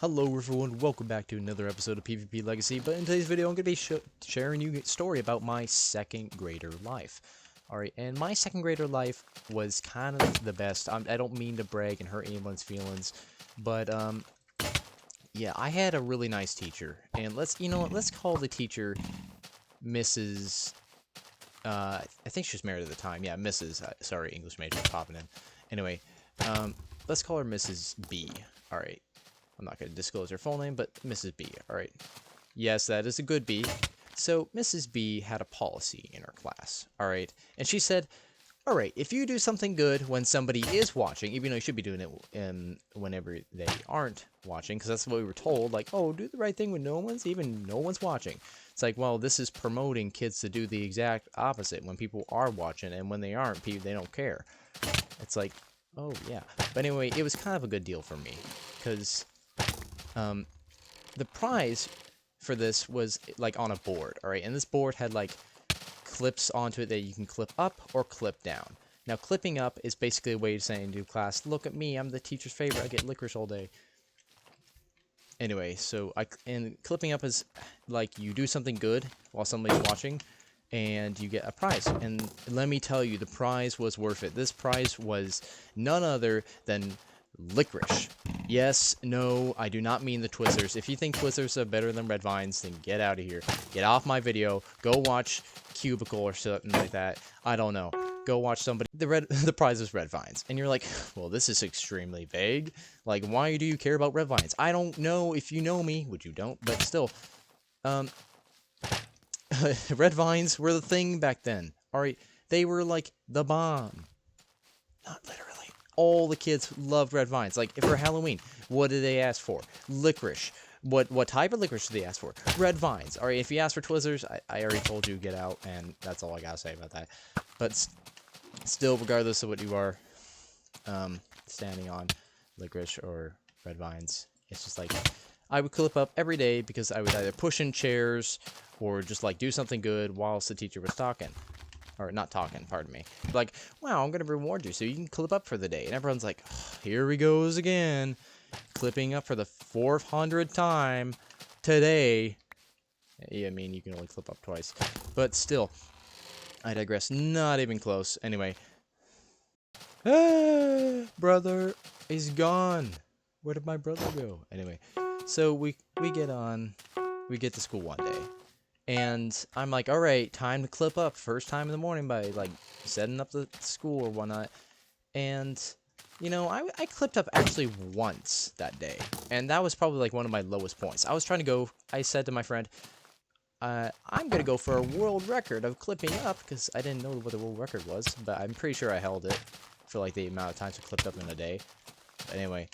Hello everyone, welcome back to another episode of PvP Legacy, but in today's video I'm going to be sharing you a story about my second grader life. Alright, and my second grader life was kind of the best. I don't mean to brag and hurt anyone's feelings, but yeah, I had a really nice teacher, and let's call the teacher Mrs. I think she was married at the time, yeah, Mrs. Sorry, English major popping in. Anyway, let's call her Mrs. B, alright. I'm not going to disclose her full name, but Mrs. B, alright. Yes, that is a good B. So, Mrs. B had a policy in her class, alright? And she said, alright, if you do something good when somebody is watching, even though you should be doing it whenever they aren't watching, because that's what we were told, like, oh, do the right thing when no one's watching. It's like, well, this is promoting kids to do the exact opposite when people are watching, and when they aren't, they don't care. It's like, oh, yeah. But anyway, it was kind of a good deal for me, because the prize for this was like on a board, alright? And this board had like clips onto it that you can clip up or clip down. Now, clipping up is basically a way of saying to class, look at me, I'm the teacher's favorite, I get licorice all day. Anyway, and clipping up is like you do something good while somebody's watching, and you get a prize. And let me tell you, the prize was worth it. This prize was none other than licorice. Yes, no, I do not mean the Twizzlers. If you think Twizzlers are better than Red Vines, then get out of here. Get off my video. Go watch Cubicle or something like that. I don't know. Go watch somebody. The prize is Red Vines. And you're like, well, this is extremely vague. Like, why do you care about Red Vines? I don't know if you know me, which you don't, but still. Red Vines were the thing back then. Alright, they were like the bomb. Not literally. All the kids loved Red Vines. Like, for Halloween, what did they ask for? Licorice. What type of licorice did they ask for? Red Vines. Alright, if you ask for Twizzlers, I already told you, get out, and that's all I gotta say about that. But still, regardless of what you are standing on, licorice or Red Vines, it's just like, I would clip up every day because I would either push in chairs or just, like, do something good whilst the teacher was talking. Or not talking, pardon me. Like, wow, I'm going to reward you so you can clip up for the day. And everyone's like, oh, here he goes again. Clipping up for the 400th time today. Yeah, I mean, you can only clip up twice. But still, I digress. Not even close. Anyway. Ah, brother is gone. Where did my brother go? Anyway, so we get to school one day. And I'm like, alright, time to clip up. First time in the morning by, like, setting up the school or whatnot. And, you know, I clipped up actually once that day. And that was probably, like, one of my lowest points. I was trying to go, I said to my friend, I'm going to go for a world record of clipping up. Because I didn't know what the world record was. But I'm pretty sure I held it for, like, the amount of times I clipped up in a day. But anyway.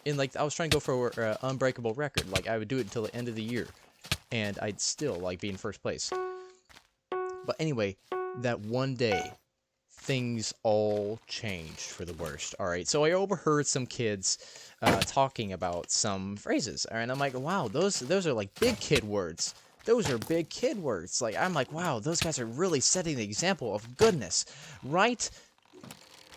And, like, I was trying to go for an unbreakable record. Like, I would do it until the end of the year. And I'd still, like, be in first place. But anyway, that one day, things all changed for the worst. Alright, so I overheard some kids talking about some phrases. And I'm like, wow, those are, like, big kid words. Those are big kid words. Like, I'm like, wow, those guys are really setting the example of goodness. Right?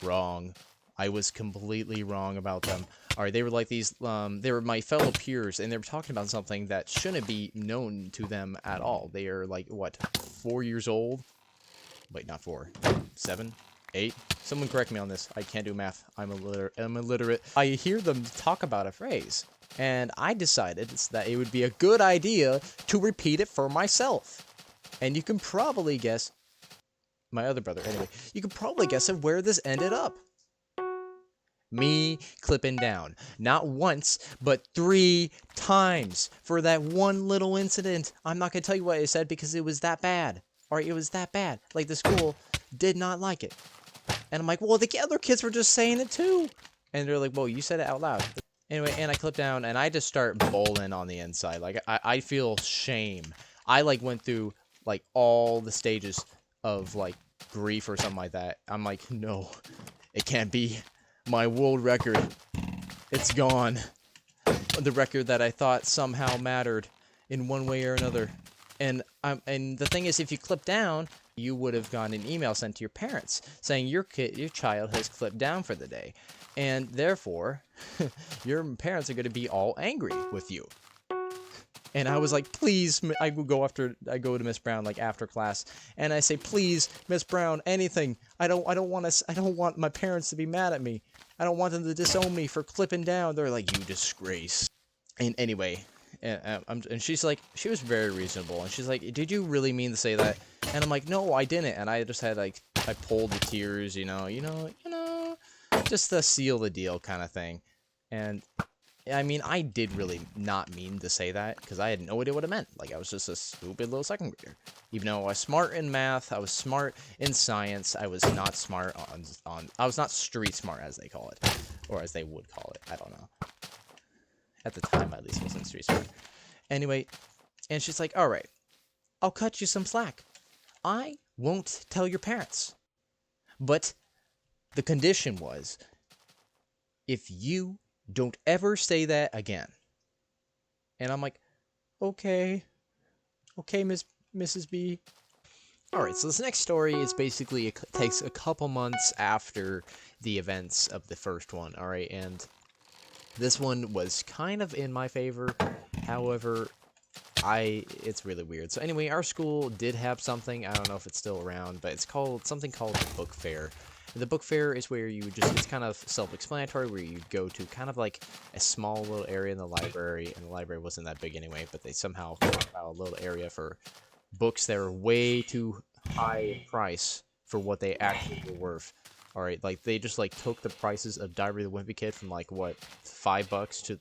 Wrong. I was completely wrong about them. Alright, they were like these, they were my fellow peers, and they were talking about something that shouldn't be known to them at all. They are, like, what, 4 years old? Wait, not 4. 7? 8? Someone correct me on this. I can't do math. I'm illiterate. I hear them talk about a phrase, and I decided that it would be a good idea to repeat it for myself. And you can probably guess, my other brother, anyway, you can probably guess of where this ended up. Me clipping down. Not once, but 3 times for that one little incident. I'm not going to tell you what I said because it was that bad. Or it was that bad. Like, the school did not like it. And I'm like, well, the other kids were just saying it too. And they're like, well, you said it out loud. Anyway, and I clip down and I just start bowling on the inside. Like, I feel shame. I, like, went through, like, all the stages of, like, grief or something like that. I'm like, no, it can't be. My world record, it's gone. The record that I thought somehow mattered in one way or another. And the thing is, if you clip down, you would have gotten an email sent to your parents saying your child has clipped down for the day. and therefore, your parents are going to be all angry with you. And I was like, please, I go to Miss Brown like after class, and I say, please, Miss Brown, anything. I don't want my parents to be mad at me. I don't want them to disown me for clipping down. They're like, you disgrace. And anyway, and she's like, she was very reasonable, and she's like, did you really mean to say that? And I'm like, no, I didn't. And I just had like, I pulled the tears, you know, just to seal the deal kind of thing. And I mean, I did really not mean to say that, because I had no idea what it meant. Like, I was just a stupid little second grader. Even though I was smart in math, I was smart in science, I was not smart I was not street smart, as they call it. Or as they would call it, I don't know. At the time, at least, I wasn't street smart. Anyway, and she's like, alright, I'll cut you some slack. I won't tell your parents. But the condition was, if you don't ever say that again. And I'm like, okay, Mrs. B. Alright, so this next story is basically, it takes a couple months after the events of the first one, alright, and this one was kind of in my favor, however, it's really weird. So anyway, our school did have something, I don't know if it's still around, but it's something called the book fair. The book fair is where you it's kind of self-explanatory, where you go to kind of like a small little area in the library, and the library wasn't that big anyway, but they somehow carved out a little area for books that are way too high in price for what they actually were worth. Alright, like, they just, like, took the prices of Diary of the Wimpy Kid from, like, what, $5 to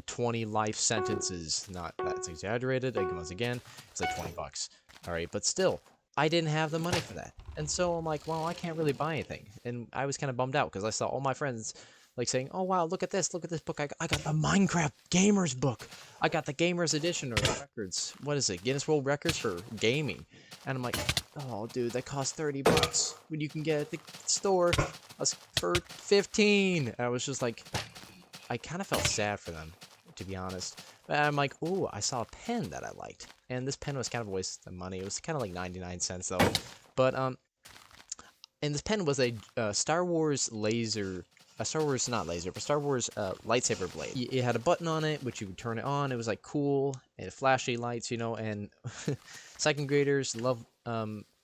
20 life sentences. Not, that's exaggerated, once again, it's like $20. Alright, but still, I didn't have the money for that. And so I'm like, well, I can't really buy anything. And I was kind of bummed out, because I saw all my friends, like, saying, oh, wow, look at this book. I got the Minecraft Gamers book. I got the Gamers Edition, or the records. What is it? Guinness World Records for gaming. And I'm like, oh, dude, that costs $30 when you can get at the store for 15. And I was just like, I kind of felt sad for them, to be honest. But I'm like, ooh, I saw a pen that I liked. And this pen was kind of a waste of money. It was kind of like 99 cents, though. But, and this pen was a Star Wars laser... Star Wars, not laser, but Star Wars lightsaber blade. It had a button on it, which you would turn it on. It was, like, cool, and flashy lights, you know, and second graders love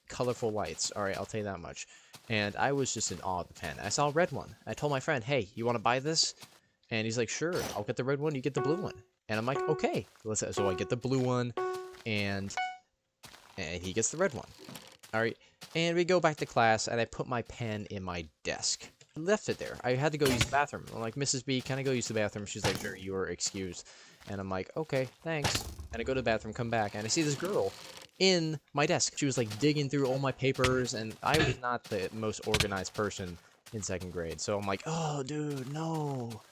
colorful lights. Alright, I'll tell you that much. And I was just in awe of the pen. I saw a red one. I told my friend, hey, you want to buy this? And he's like, sure, I'll get the red one, you get the blue one. And I'm like, okay. So I get the blue one, and he gets the red one. Alright, and we go back to class, and I put my pen in my desk. I left it there. I had to go use the bathroom. I'm like, Mrs. B, can I go use the bathroom? She's like, sure, you are excused. And I'm like, okay, thanks. And I go to the bathroom, come back, and I see this girl in my desk. She was, like, digging through all my papers, and I was not the most organized person in second grade. So I'm like, oh, dude, no.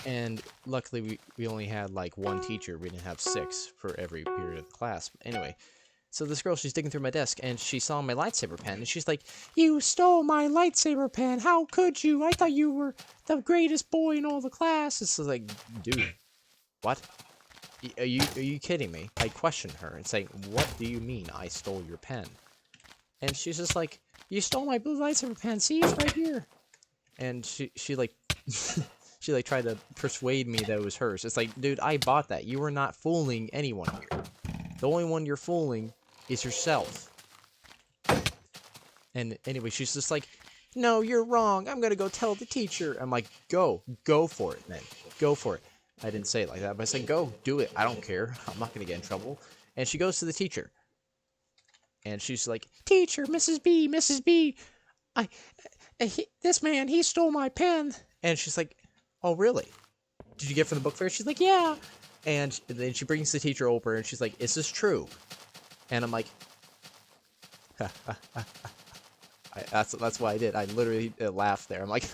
And luckily, we only had, like, one teacher. We didn't have 6 for every period of the class. But anyway, so this girl, she's digging through my desk, and she saw my lightsaber pen, and she's like, you stole my lightsaber pen! How could you? I thought you were the greatest boy in all the class! It's like, dude, what? Are you kidding me? I questioned her and saying, what do you mean I stole your pen? And she's just like, you stole my blue lightsaber pen, see, it's right here! And she like... She, like, tried to persuade me that it was hers. It's like, dude, I bought that. You were not fooling anyone here. The only one you're fooling is yourself. And anyway, she's just like, no, you're wrong. I'm gonna go tell the teacher. I'm like, go for it, man. Go for it. I didn't say it like that, but I said, go, do it. I don't care. I'm not gonna get in trouble. And she goes to the teacher. And she's like, teacher, Mrs. B, this man, he stole my pen. And she's like, oh, really? Did you get it from the book fair? She's like, yeah. And then she brings the teacher over, and she's like, is this true? And I'm like, that's what I did. I literally laughed there. I'm like,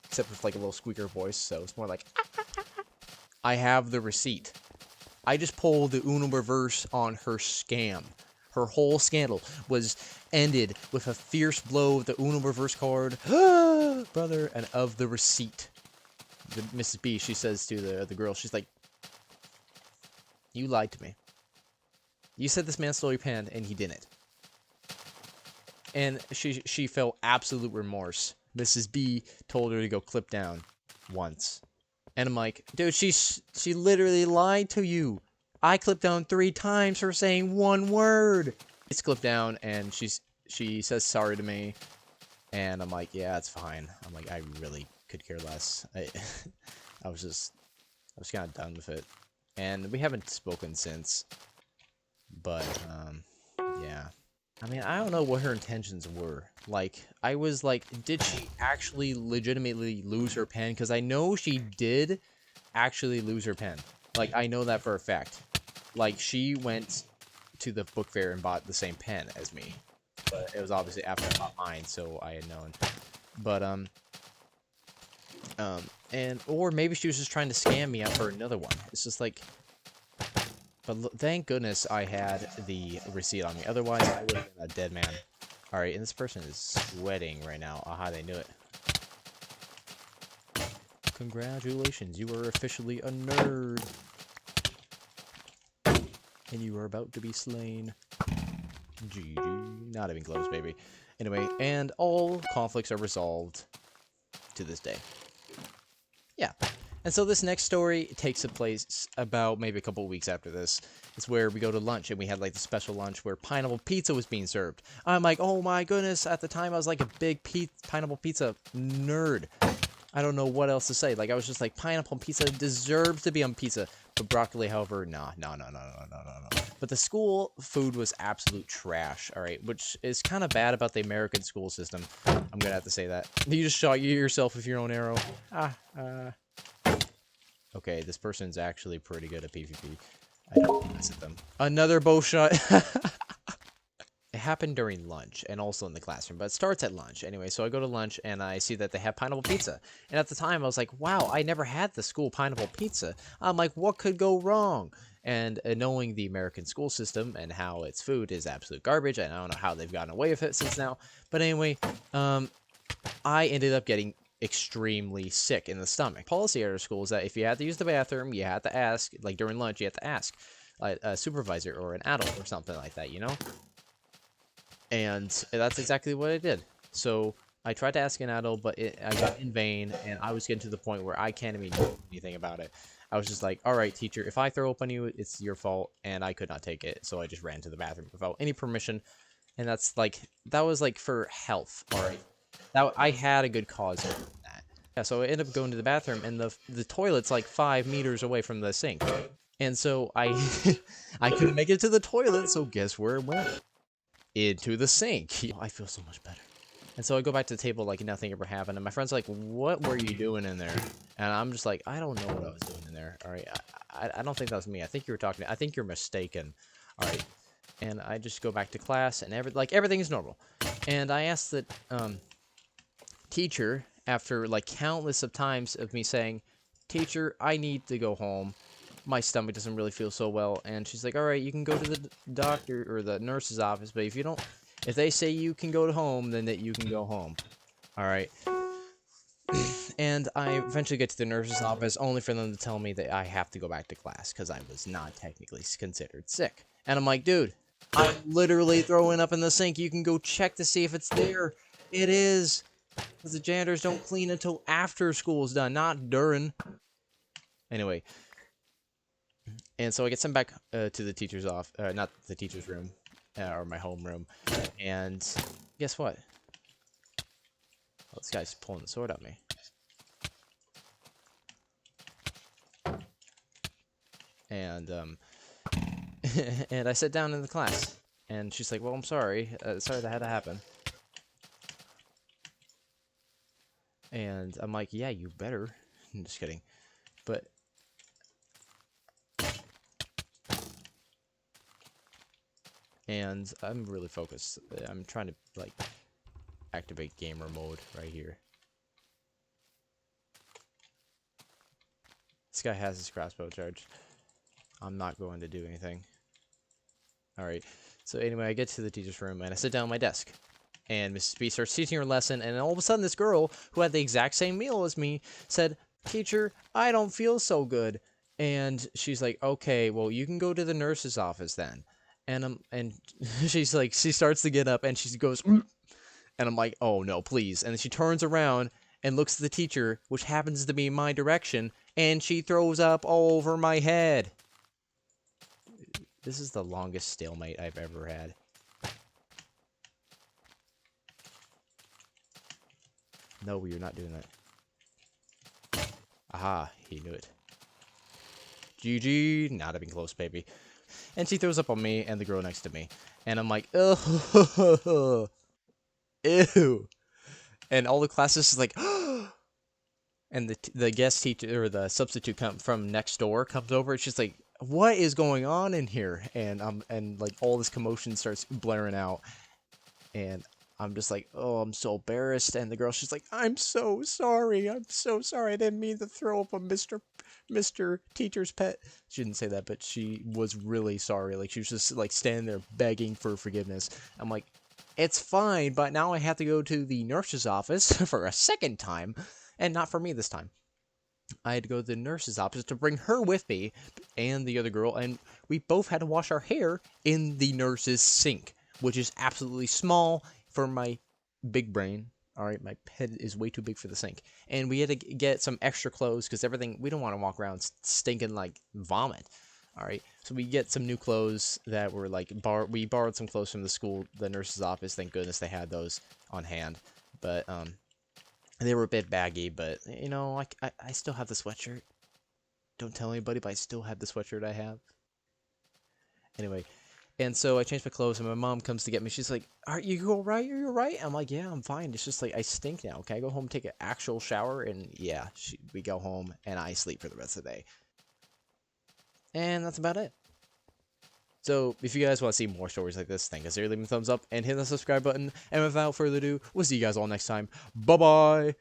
except with, like, a little squeaker voice, so it's more like, I have the receipt. I just pulled the Uno reverse on her scam. Her whole scandal was ended with a fierce blow of the Uno reverse card, brother, and of the receipt. Mrs. B, she says to the girl, she's like, you lied to me. You said this man stole your pen, and he didn't. And she felt absolute remorse. Mrs. B told her to go clip down once. And I'm like, dude, she literally lied to you. I clipped down 3 times for saying 1 word. It's clipped down, and she says sorry to me. And I'm like, yeah, it's fine. I'm like, I really could care less. I was kind of done with it. And we haven't spoken since. But, yeah. I mean, I don't know what her intentions were. Like, I was like, did she actually legitimately lose her pen? Because I know she did actually lose her pen. Like, I know that for a fact. Like, she went to the book fair and bought the same pen as me. But it was obviously after I bought mine, so I had known. But, or maybe she was just trying to scam me out for another one. It's just like, but thank goodness I had the receipt on me. Otherwise, I would have been a dead man. Alright, and this person is sweating right now. Aha, they knew it. Congratulations, you are officially a nerd. And you are about to be slain. GG. Not even close, baby. Anyway, and all conflicts are resolved to this day. Yeah. And so this next story takes place about maybe a couple of weeks after this. It's where we go to lunch, and we had like the special lunch where pineapple pizza was being served. I'm like, oh my goodness, at the time I was like a big pineapple pizza nerd. I don't know what else to say. Like, I was just like, pineapple pizza deserves to be on pizza. But broccoli, however, no. But the school food was absolute trash, alright? Which is kind of bad about the American school system. I'm gonna have to say that. You just shot yourself with your own arrow. Okay, this person's actually pretty good at PvP. I don't mess with them. Another bow shot. It happened during lunch and also in the classroom, but it starts at lunch. Anyway, so I go to lunch and I see that they have pineapple pizza. And at the time, I was like, wow, I never had the school pineapple pizza. I'm like, what could go wrong? And knowing the American school system and how its food is absolute garbage, and I don't know how they've gotten away with it since now. But anyway, I ended up getting extremely sick in the stomach. Policy at our school is that if you had to use the bathroom, you had to ask, like during lunch, you had to ask a supervisor or an adult or something like that, you know? And that's exactly what I did. So I tried to ask an adult, but I got in vain, and I was getting to the point where I can't even do anything about it. I was just like, all right, teacher, if I throw up on you, it's your fault, and I could not take it. So I just ran to the bathroom without any permission, and that was like for health, all right? I had a good cause for that. Yeah, so I ended up going to the bathroom, and the toilet's like 5 meters away from the sink. And so I couldn't make it to the toilet, so guess where it went? Into the sink. I feel so much better. And so I go back to the table like nothing ever happened, and my friend's like, what were you doing in there? And I'm just like, I don't know what I was doing in there. All right, I don't think that was me. I think you were talking. I think you're mistaken. All right. And I just go back to class, and everything is normal. And I asked the teacher, after like countless of times of me saying, teacher, I need to go home. My stomach doesn't really feel so well. And she's like, all right, you can go to the doctor or the nurse's office, but if they say you can go to home, then that you can go home. All right. And I eventually get to the nurse's office, only for them to tell me that I have to go back to class because I was not technically considered sick. And I'm like, dude, I'm literally throwing up in the sink. You can go check to see if it's there. It is. Because the janitors don't clean until after school's done, not during. Anyway. And so I get sent back to the teacher's not the teacher's room, or my homeroom. And guess what? Oh, this guy's pulling the sword at me. And and I sit down in the class, and she's like, "Well, I'm sorry. Sorry that had to happen." And I'm like, "Yeah, you better." I'm just kidding, but. And I'm really focused. I'm trying to, like, activate gamer mode right here. This guy has his crossbow charged. I'm not going to do anything. Alright. So anyway, I get to the teacher's room, and I sit down at my desk. And Mrs. B starts teaching her lesson, and all of a sudden this girl, who had the exact same meal as me, said, "Teacher, I don't feel so good." And she's like, "Okay, well, you can go to the nurse's office then." And she's like, she starts to get up, and she goes, And I'm like, oh no, please. And then she turns around and looks at the teacher, which happens to be in my direction, and she throws up all over my head. This is the longest stalemate I've ever had. No, you're not doing that. Aha, he knew it. GG, not even close, baby. And she throws up on me and the girl next to me. And I'm like, oh, ew. And all the classes is like, and the guest teacher, or the substitute from next door comes over. And she's like, what is going on in here? And like all this commotion starts blaring out. And I'm just like, oh, I'm so embarrassed. And the girl, she's like, I'm so sorry. I'm so sorry. I didn't mean to throw up on Mr. Teacher's pet. She didn't say that, but she was really sorry. Like, she was just, like, standing there begging for forgiveness. I'm like, it's fine, but now I have to go to the nurse's office for a second time. And not for me this time. I had to go to the nurse's office to bring her with me and the other girl. And we both had to wash our hair in the nurse's sink, which is absolutely small for my big brain. All right, my head is way too big for the sink. And we had to get some extra clothes because everything, we don't want to walk around stinking like vomit. All right, so we get some new clothes that were like, we borrowed some clothes from the school, the nurse's office. Thank goodness they had those on hand. But they were a bit baggy, but you know, I still have the sweatshirt. Don't tell anybody, but I still have the sweatshirt I have. Anyway. And so I changed my clothes, and my mom comes to get me. She's like, "Are you all right? Are you all right?" I'm like, "Yeah, I'm fine. It's just like I stink now. Can I go home, take an actual shower?" And yeah, we go home, and I sleep for the rest of the day. And that's about it. So if you guys want to see more stories like this, consider leaving a thumbs up and hit the subscribe button. And without further ado, we'll see you guys all next time. Bye-bye!